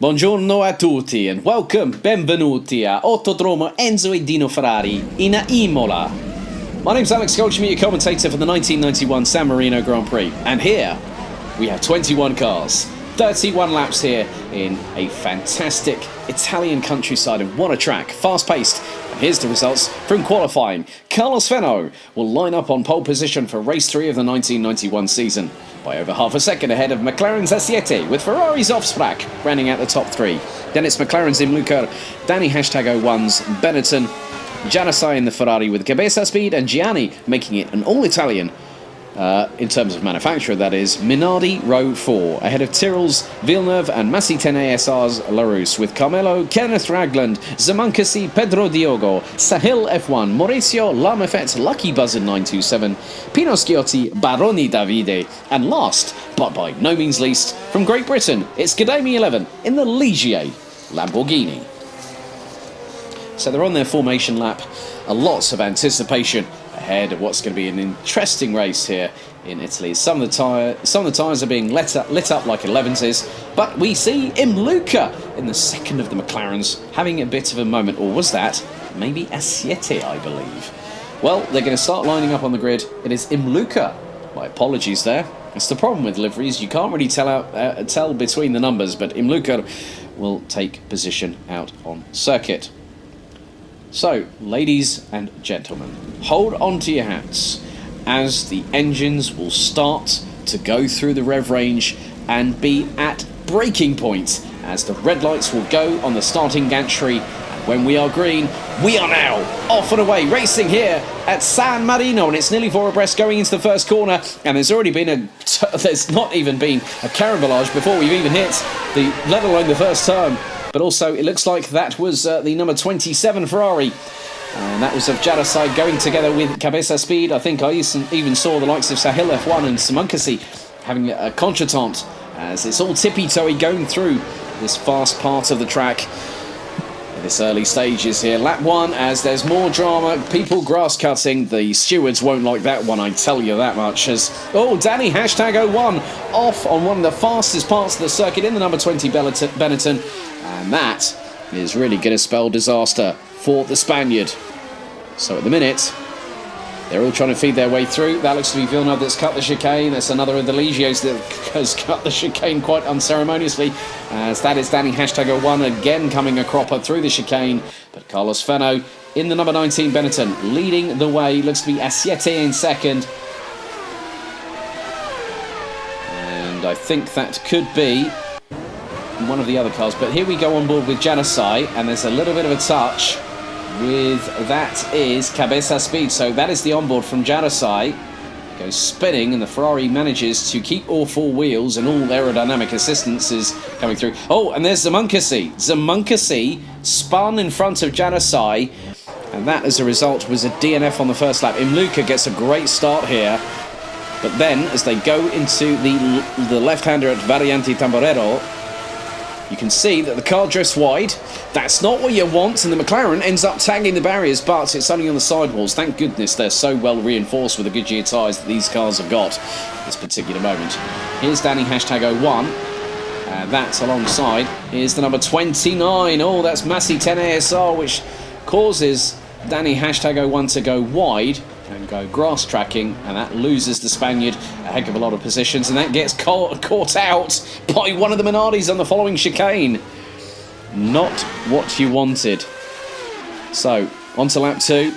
Buongiorno a tutti and welcome, benvenuti a Autodromo Enzo e Dino Ferrari in Imola. My name's Alex Goldschmidt, your commentator for the 1991 San Marino Grand Prix, and here we have 21 cars, 31 laps here in a fantastic Italian countryside, and what a track, fast-paced. And here's the results from qualifying. Carlos Fenno will line up on pole position for race 3 of the 1991 season, by over half a second ahead of McLaren's ACEITE, with Ferrari's OFFSPRRACK rounding out the top 3. Then it's McLaren's IMLUKER, Danny #01's Benetton, JARASAI in the Ferrari with CABEZASPEED, and Gianni making it an all-Italian, in terms of manufacturer that is, Minardi row 4, ahead of Tyrrell's Villeneuve and Massi 10 ASR's Larousse, with Carmelo, Kenneth Ragland, ZMUNKACSY, Pedro Diogo, Sahil F1, Maurizio, LLAMAFETT, LUCKYBUZZARD 927, PINOSCIOTTI, BARONI Davide, and last, but by no means least, from Great Britain, it's GEDAY 11 in the Ligier Lamborghini. So they're on their formation lap, lots of anticipation ahead of what's going to be an interesting race here in Italy. Some of the tyres are being lit up like 11s, but we see IMLUKER in the second of the McLarens having a bit of a moment, or was that maybe ACEITE, I believe? Well, they're going to start lining up on the grid. It is IMLUKER. My apologies there. It's the problem with liveries, you can't really tell between the numbers, but IMLUKER will take position out on circuit. So, ladies and gentlemen, hold on to your hats as the engines will start to go through the rev range and be at braking point as the red lights will go on the starting gantry. And when we are green, we are now off and away, racing here at San Marino, and it's nearly 4 abreast going into the first corner, and there's already been there's not even been a carambolage before we've even hit let alone the first turn. But also, it looks like that was the number 27 Ferrari. And that was of JARASAI going together with CABEZASPEED. I think I even saw the likes of Sahil F1 and ZMUNKACSY having a contretemps as it's all tippy-toey going through this fast part of the track. In this early stages here. Lap 1, as there's more drama, people grass cutting. The stewards won't like that one, I tell you that much. As Danny #01 off on one of the fastest parts of the circuit in the number 20 Benetton. And that is really going to spell disaster for the Spaniard. So at the minute, they're all trying to feed their way through. That looks to be Villeneuve that's cut the chicane. That's another of the Ligios that has cut the chicane quite unceremoniously. As that is Danny #01 again coming a cropper through the chicane. But Carlos Fenno in the number 19 Benetton leading the way. Looks to be ACEITE in second. And I think that could be one of the other cars. But here we go on board with JARASAI, and there's a little bit of a touch with that is CABEZASPEED. So that is the onboard from JARASAI. Goes spinning, and the Ferrari manages to keep all 4 wheels, and all aerodynamic assistance is coming through. Oh, and there's ZMUNKACSY. ZMUNKACSY spun in front of JARASAI, and that as a result was a DNF on the first lap. IMLUKER gets a great start here, but then as they go into the left-hander at Variante Tamborero, you can see that the car drifts wide. That's not what you want, and the McLaren ends up tagging the barriers, but it's only on the sidewalls. Thank goodness they're so well reinforced with the Goodyear tyres that these cars have got at this particular moment. Here's Danny #01, and that's alongside is the number 29. Oh, that's Massi 10 ASR, which causes Danny #01 to go wide and go grass tracking, and that loses the Spaniard a heck of a lot of positions, and that gets caught out by one of the Minardis on the following chicane. Not what you wanted. So, on to lap 2.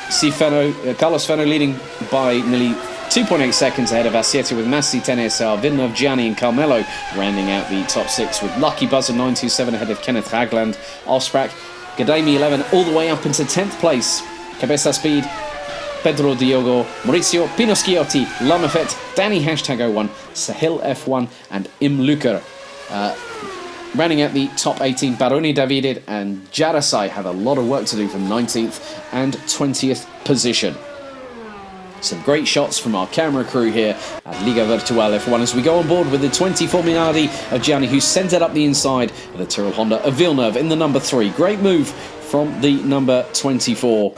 See Carlos Fenno leading by nearly 2.8 seconds ahead of ACEITE with Massi 10 ASR, Villeneuve, Gianni and Carmelo rounding out the top 6, with LUCKYBUZZARD 927 ahead of Kenneth Ragland, OFFSPRRACK, GEDAY 11 all the way up into 10th place. CABEZASPEED, Pedro Diogo, Maurizio, PINOSCIOTTI, LLAMAFETT, Danny #01, Sahil F1 and IMLUKER. Rounding out the top 18, Baroni Davide and JARASAI have a lot of work to do from 19th and 20th position. Some great shots from our camera crew here at Liga Virtual F1 as we go on board with the 24 Minardi of Gianni, who sent it up the inside of the TYRRELL-HONDA of Villeneuve in the number 3. Great move from the number 24.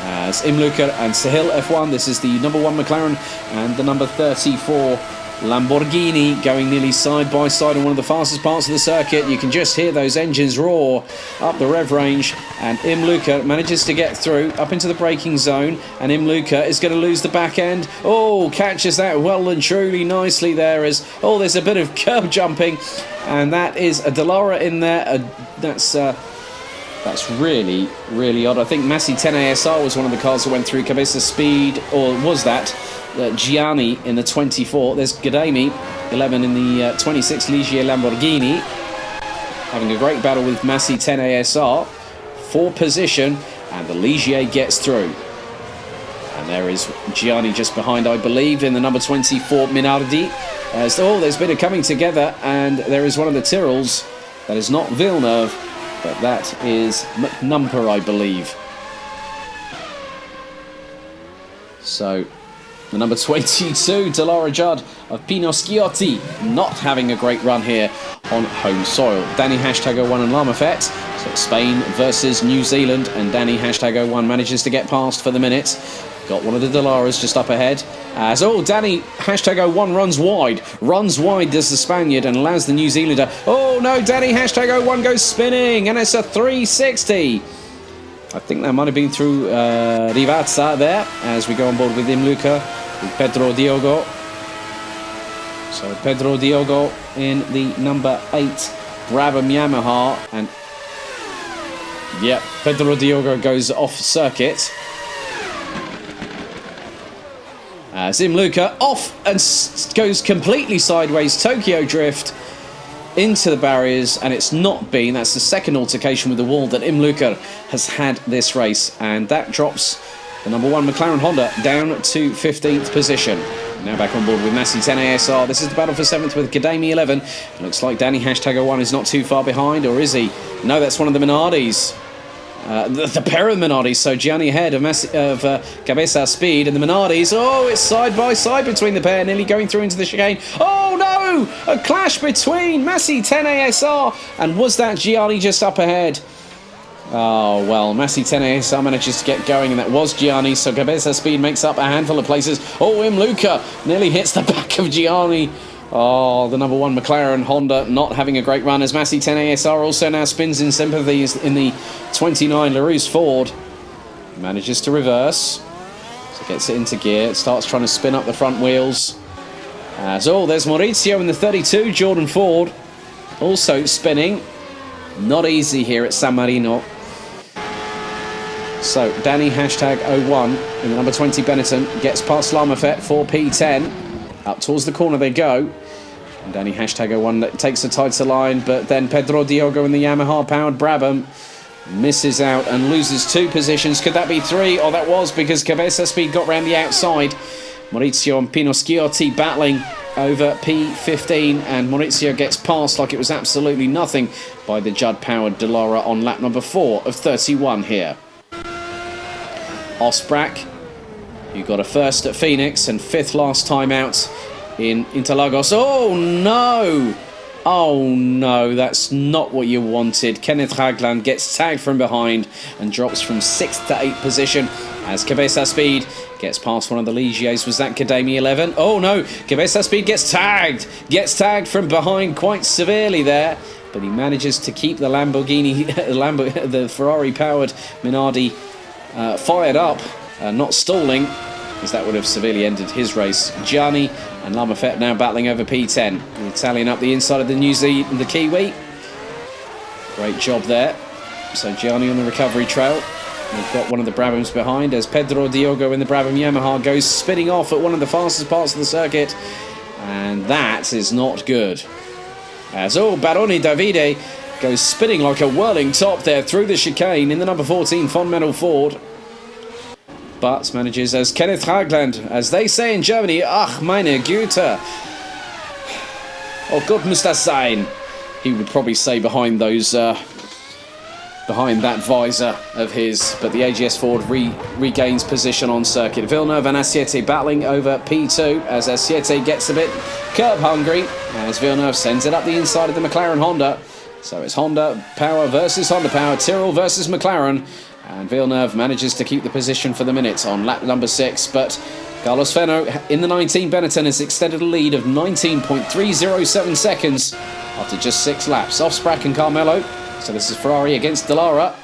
As IMLUKER and Sahil F1, this is the number 1 McLaren and the number 34 Lamborghini going nearly side by side on one of the fastest parts of the circuit. You can just hear those engines roar up the rev range, and IMLUKER manages to get through up into the braking zone, and IMLUKER is going to lose the back end. Oh, catches that well and truly nicely there as, oh, there's a bit of curb jumping, and that is a Dallara in there. That's really, really odd. I think Massey 10 ASR was one of the cars that went through CABEZASPEED, or was that Gianni in the 24. There's GEDAY 11 in the 26 Ligier Lamborghini, having a great battle with Massey 10 ASR for position, and the Ligier gets through. And there is Gianni just behind, I believe, in the number 24 Minardi. As, oh, there's been a coming together, and there is one of the Tyrrells. That is not Villeneuve, but that is McNumper, I believe. So the number 22, DALLARA-JUDD of PINOSCIOTTI, not having a great run here on home soil. Danny #01 and LLAMAFETT. So Spain versus New Zealand, and Danny #01 manages to get past for the minute. Got one of the Dallaras just up ahead. As, oh, Danny #01 runs wide does the Spaniard, and allows the New Zealander. Oh no, Danny #01 goes spinning, and it's a 360. I think that might have been through Rivazza there, as we go on board with IMLUKER, with Pedro Diogo. So Pedro Diogo in the number 8 BRABHAM-YAMAHA, and yeah, Pedro Diogo goes off circuit. As IMLUKER off and goes completely sideways, Tokyo drift into the barriers, and it's not been, that's the second altercation with the wall that IMLUKER has had this race, and that drops the number 1 McLaren-Honda down to 15th position. Now back on board with Massey 10 ASR. This is the battle for 7th with GEDAY 11. It looks like Danny #01 is not too far behind, or is he? No, that's one of the Minardis. The pair of Minardis, so Gianni ahead of CABEZASPEED, and the Minardis. Oh, it's side by side between the pair, nearly going through into the chicane. Oh no! A clash between Massey 10 ASR, and was that Gianni just up ahead? Oh well, Massey 10 ASR manages to get going, and that was Gianni, so CABEZASPEED makes up a handful of places. Oh, IMLUKER nearly hits the back of Gianni. Oh, the number 1 McLaren-Honda not having a great run, as Massey 10 ASR also now spins in sympathies in the 29 LaRousse-Ford. Manages to reverse. So gets it into gear. It starts trying to spin up the front wheels. As, oh, there's Maurizio in the 32, Jordan Ford. Also spinning. Not easy here at San Marino. So, Danny #01 in the number 20 Benetton gets past LLAMAFETT for P10. Up towards the corner they go. And Danny #01 that takes the tighter line, but then Pedro Diogo in the Yamaha-powered Brabham misses out and loses 2 positions. Could that be 3? Oh, that was, because CABEZASPEED got round the outside. Maurizio and Pinosciotti battling over P15, and Maurizio gets past like it was absolutely nothing by the Judd-powered Dallara on lap number 4 of 31 here. OFFSPRRACK, you got a first at Phoenix and 5th last time out in Interlagos. Oh no! Oh no, that's not what you wanted. Kenneth Ragland gets tagged from behind and drops from 6th to 8th position as CABEZASPEED gets past one of the Ligiers. Was that GEDAY 11? Oh no, CABEZASPEED gets tagged from behind quite severely there, but he manages to keep the Lamborghini, the Ferrari-powered Minardi fired up. Not stalling, as that would have severely ended his race. Gianni and LLAMAFETT now battling over P10. The Italian up the inside of the Kiwi. Great job there. So Gianni on the recovery trail. We've got one of the Brabhams behind, as Pedro Diogo in the BRABHAM-YAMAHA goes spinning off at one of the fastest parts of the circuit. And that is not good. As, oh, Baroni Davide goes spinning like a whirling top there through the chicane in the number 14 FONDMETAL-FORD. But manages as Kenneth Ragland, as they say in Germany, ach meine Güte. Oh Gott muss das sein, he would probably say behind those, behind that visor of his. But the AGS-FORD regains position on circuit. Villeneuve and ACEITE battling over P2 as ACEITE gets a bit curb hungry, as Villeneuve sends it up the inside of the McLaren-Honda. So it's Honda power versus Honda power, Tyrrell versus McLaren. And Villeneuve manages to keep the position for the minute on lap number 6, but Carlos Fenno in the 19. Benetton has extended a lead of 19.307 seconds after just 6 laps. OFFSPRRACK and Carmelo. So this is Ferrari against Dallara.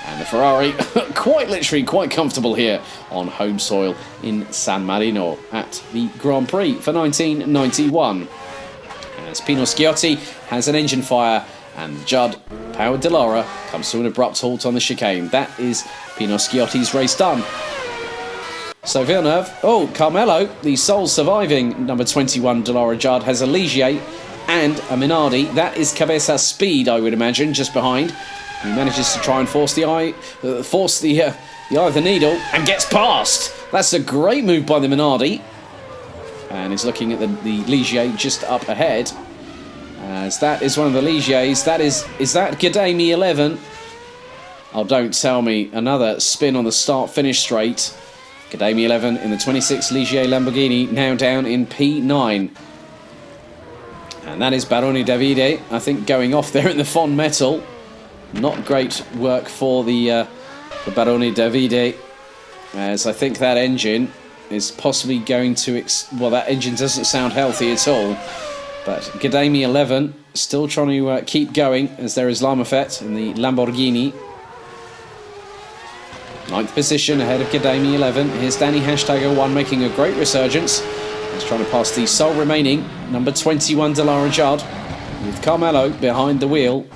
And the Ferrari quite literally quite comfortable here on home soil in San Marino at the Grand Prix for 1991. As Pinosciotti has an engine fire and Judd powered Dallara comes to an abrupt halt on the chicane. That is Pinosciotti's race done. So Villeneuve, Carmelo, the sole surviving number 21 Dallara-Judd, has a Ligier and a Minardi. That is CABEZASPEED, I would imagine, just behind. He manages to try and force the eye of the needle and gets past. That's a great move by the Minardi. And he's looking at the Ligier just up ahead. As that is one of the Ligiers. Is that GEDAY 11? Oh, don't tell me. Another spin on the start-finish straight. GEDAY 11 in the 26 Ligier Lamborghini, now down in P9. And that is Baroni Davide, I think, going off there in the FONDMETAL. Not great work for the Baroni Davide, as I think that engine is possibly going to... well, that engine doesn't sound healthy at all. But GEDAY 11 still trying to keep going, as there is LLAMAFETT in the Lamborghini. 9th position ahead of GEDAY 11. Here's Danny #01 making a great resurgence. He's trying to pass the sole remaining number 21 Dallara-Judd with Carmelo behind the wheel.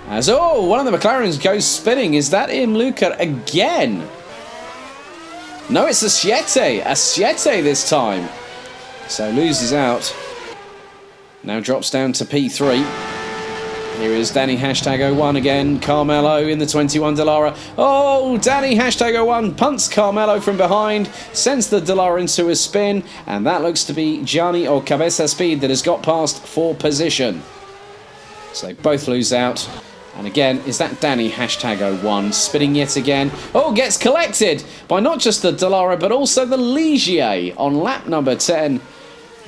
As one of the McLarens goes spinning. Is that IMLUKER again? No, it's ACEITE this time. So loses out. Now drops down to P3. Here is Danny #01 again. Carmelo in the 21 Dallara. Danny #01 punts Carmelo from behind, sends the Dallara into a spin, and that looks to be Gianni or CABEZASPEED that has got past for position. So they both lose out. And again, is that Danny #01 spinning yet again? Gets collected by not just the Dallara but also the Ligier on lap number 10.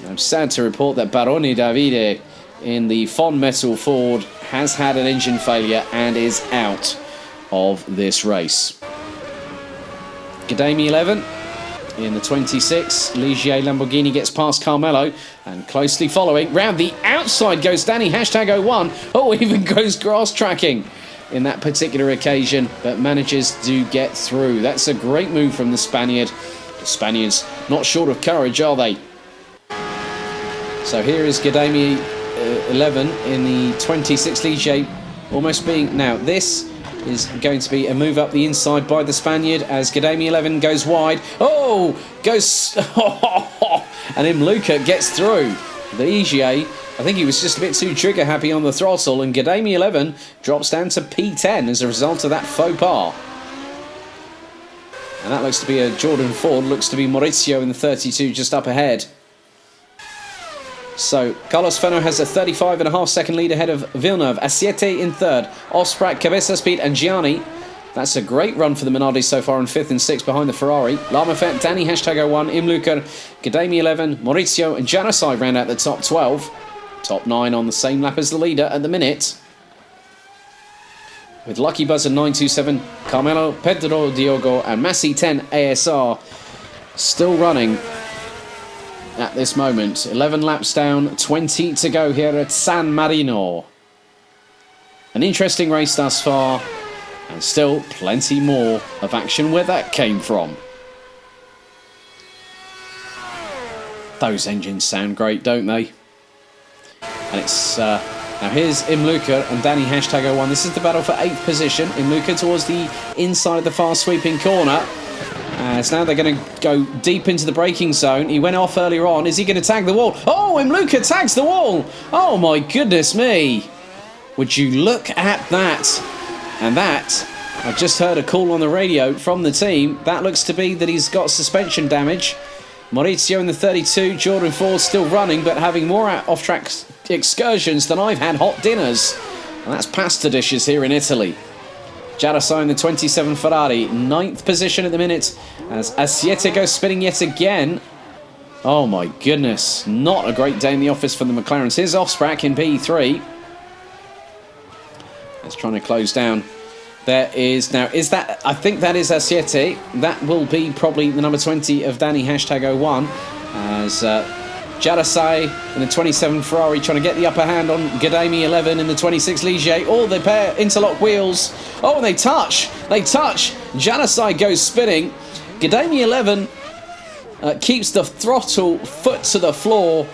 I'm sad to report that Baroni Davide in the FONDMETAL-FORD has had an engine failure and is out of this race. GEDAY 11 in the 26 Ligier Lamborghini gets past Carmelo, and closely following round the outside goes Danny #01. Even goes grass tracking in that particular occasion, but manages to get through. That's a great move from the Spaniard. The Spaniards not short of courage, are they? So here is GEDAY 11 in the 26 Ligier, almost being... Now, this is going to be a move up the inside by the Spaniard as GEDAY 11 goes wide. Goes... and IMLUKER gets through. The Ligier, I think he was just a bit too trigger happy on the throttle, and GEDAY 11 drops down to P10 as a result of that faux pas. And that looks to be a Jordan Ford, looks to be Maurizio in the 32 just up ahead. So, Carlos Fenno has a 35.5 second lead ahead of Villeneuve. ACEITE in 3rd. OFFSPRRACK, CABEZASPEED and Gianni. That's a great run for the Minardi so far in 5th and 6th behind the Ferrari. LLAMAFETT, Danny #01, IMLUKER, GEDAY 11, Maurizio and JARASAI round out the top 12. Top 9 on the same lap as the leader at the minute. With LUCKYBUZZARD 927, Carmelo, Pedro, Diogo and Massi 10 ASR still running at this moment. 11 laps down, 20 to go here at San Marino. An interesting race thus far, and still plenty more of action where that came from. Those engines sound great, don't they? And it's now here's IMLUKER and Danny #01. This is the battle for 8th position. IMLUKER towards the inside of the fast sweeping corner. As now they're going to go deep into the braking zone. He went off earlier on. Is he going to tag the wall? IMLUKER tags the wall. Oh my goodness me. Would you look at that? And that, I've just heard a call on the radio from the team. That looks to be that he's got suspension damage. Maurizio in the 32. Jordan Ford still running, but having more off-track excursions than I've had hot dinners. And that's pasta dishes here in Italy. JARASAI in the 27 Ferrari, 9th position at the minute as ACEITE goes spinning yet again. Oh my goodness, not a great day in the office for the McLarens. Here's OFFSPRRACK in P3. It's trying to close down There is now, is that, I think that is ACEITE. That will be probably the number 20 of Danny #01 as JARASAI in the 27 Ferrari trying to get the upper hand on GEDAY 11 in the 26 Ligier. Oh, they pair interlock wheels. Oh, and they touch. They touch. JARASAI goes spinning. GEDAY 11 keeps the throttle foot to the floor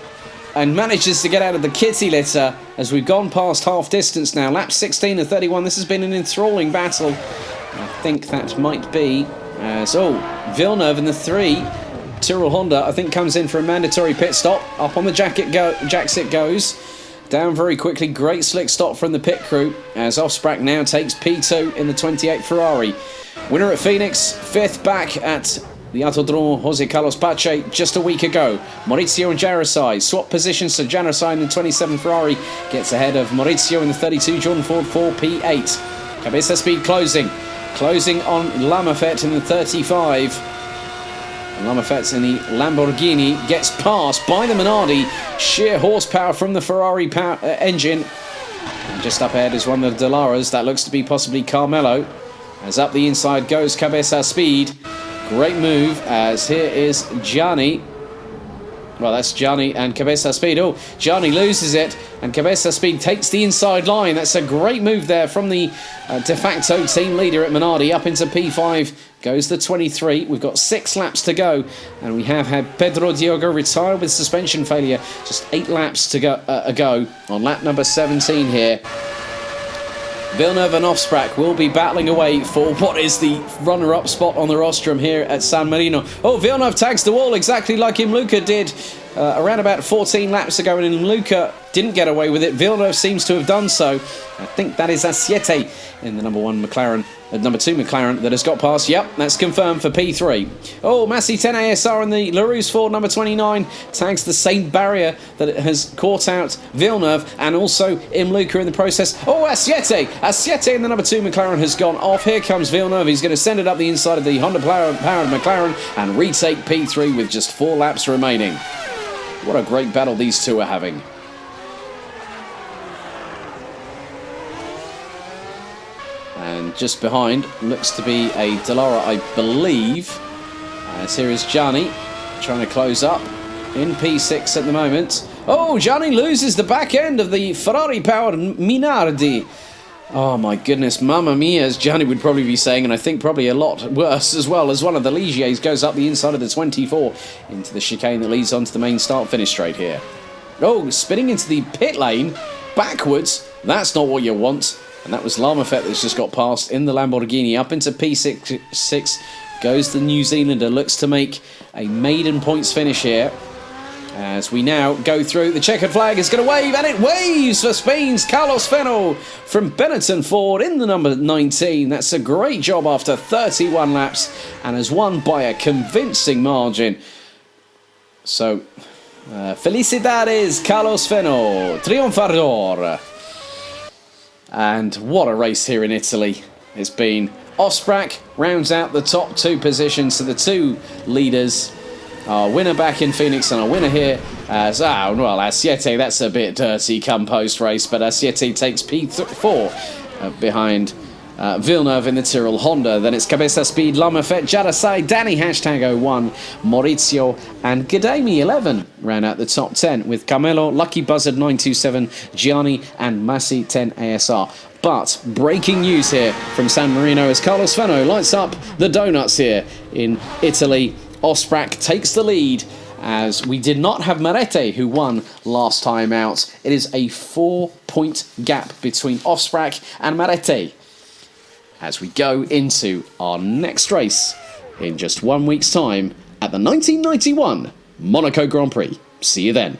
and manages to get out of the kitty litter as we've gone past half distance now. Lap 16 of 31. This has been an enthralling battle. I think that might be as, oh, Villeneuve in the 3. TYRRELL-HONDA, I think, comes in for a mandatory pit stop. Up on the jackset goes. Down very quickly. Great slick stop from the pit crew as OFFSPRRACK now takes P2 in the 28 Ferrari. Winner at Phoenix, 5th back at the Autodromo Jose Carlos Pache just a week ago. Maurizio and JARASAI swap positions, so JARASAI in the 27 Ferrari gets ahead of Maurizio in the 32 Jordan Ford 4P8. CABEZASPEED closing on LLAMAFETT in the 35. And LLAMAFETT in the Lamborghini gets passed by the Minardi. Sheer horsepower from the Ferrari engine. And just up ahead is one of the Dallaras. That looks to be possibly Carmelo. As up the inside goes CABEZASPEED. Great move as here is Gianni. Well, that's Gianni and CABEZASPEED. Oh, Gianni loses it and CABEZASPEED takes the inside line. That's a great move there from the de facto team leader at Minardi. Up into P5 goes the 23. We've got 6 laps to go and we have had Pedro Diogo retire with suspension failure. Just 8 laps to go ago on lap number 17 here. Villeneuve and OFFSPRRACK will be battling away for what is the runner-up spot on the rostrum here at San Marino. Oh, Villeneuve tags the wall exactly like IMLUKER did around about 14 laps ago, and IMLUKER didn't get away with it. Villeneuve seems to have done so. I think that is ACEITE in the number 2 McLaren that has got past. Yep, that's confirmed for P3. Oh, Massey 10 ASR in the LaRousse Ford number 29 tags the same barrier that it has caught out Villeneuve and also IMLUKER in the process. Oh, ACEITE in the number 2 McLaren has gone off. Here comes Villeneuve. He's going to send it up the inside of the Honda-powered McLaren and retake P3 with just 4 laps remaining. What a great battle these two are having. And just behind looks to be a Dallara, I believe. As here is Gianni trying to close up in P6 at the moment. Oh, Gianni loses the back end of the Ferrari-powered Minardi. Oh my goodness, mamma mia, as Gianni would probably be saying, and I think probably a lot worse as well, as one of the Ligiers goes up the inside of the 24 into the chicane that leads onto the main start-finish straight here. Oh, spinning into the pit lane backwards. That's not what you want. And that was LLAMAFETT that's just got past in the Lamborghini. Up into P6 goes the New Zealander. Looks to make a maiden points finish here. As we now go through, the checkered flag is going to wave, and it waves for Spain's Carlos Feno from Benetton-FORD in the number 19. That's a great job after 31 laps and has won by a convincing margin. So, felicidades, Carlos Feno, triunfador. And what a race here in Italy it's been. OFFSPRRACK rounds out the top 2 positions, so the 2 leaders. Our winner back in Phoenix and our winner here as, well, ACEITE, that's a bit dirty come post-race, but ACEITE takes P4 behind Villeneuve in the Tyrrell-Honda. Then it's CABEZASPEED, LLAMAFETT, JARASAI, Danny #01, Maurizio and GEDAY 11 round out the top 10 with Carmelo, LUCKYBUZZARD 927, Gianni and Massey 10 ASR. But breaking news here from San Marino as Carlos Feno lights up the donuts here in Italy. OFFSPRRACK takes the lead as we did not have Marete, who won last time out. It is a 4-point gap between OFFSPRRACK and Marete as we go into our next race in just 1 week's time at the 1991 Monaco Grand Prix. See you then.